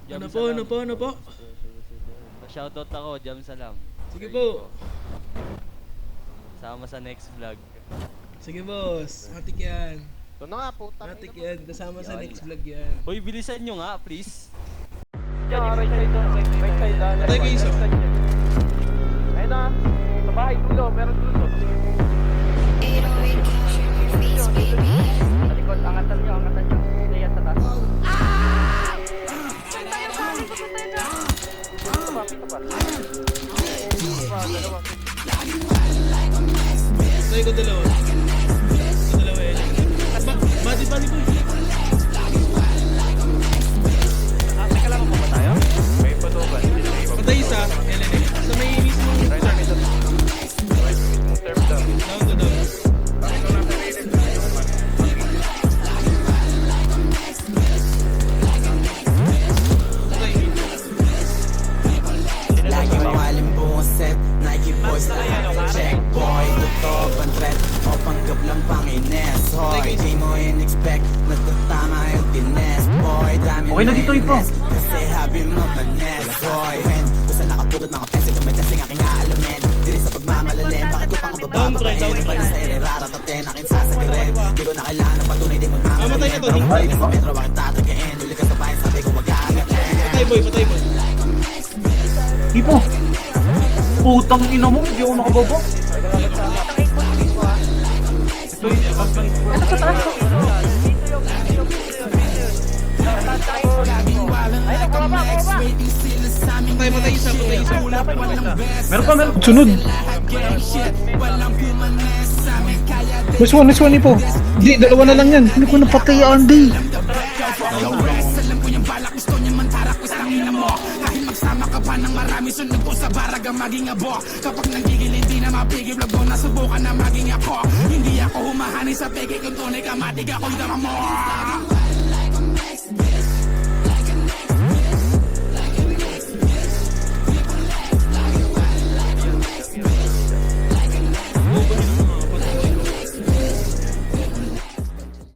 Jam Ano po, Salam. ano po, ano po? Shoutout ako, Jam Salam. Sige po. Sama sa next vlog. Sige boss, matik yan. Ito na nga, puta. Matik yan, kasama sa Yan. next vlog yan. Uy, bilisan nyo nga, please. Right side doon, right side doon. Patay kayo isa. Ayun na, sa bahay, dulo, meron dulo. Sa likod, angatan nyo, Leia sa taas. Pito pa. Dalawa. Patay ko dalawa. Ko dalawa yan. Body boy. Teka lang mo ba tayo? May patuban. Patay isa, LNA. Sa may mismo. Right side, ito. Term down. Down to down. Lagi mawalim buong set Nike boys na check boy Tutok ang threat o panggap lang pang ines Hoy, di mo in-expect Natatama yung tines Boy, dami Okay na dito, Ipo. Kasi habi mo panes Boy, when Basta nakapugod mga pencil Kamay kasing aking aalamin Diri sa pagmamalalim Bakit ko pang kabababain Nabalis na iraratatin Aking sasagirin Di ko na kailangan ng patunay Di magmamalalim Matay ka to, Pero hindi sa metro Aking tatagain Huli ka sa bayan Sabi ko mag-aagatin Patay boy, patay boy. Ipo! Putang ina mo, hindi ako nakababa. Patay isa. Meron pa, meron. Sunod. Nice one Ipo. Di, dalawa na lang yan. Hindi ko napatay, Andy. Magsama ka pa ng marami sunod ko sa baraga maging abo Kapag nanggigil hindi na mapigil vlog ko nasubukan na maging ako Hindi ako humahani sa peke kung tunay ka matig ako'y dama mo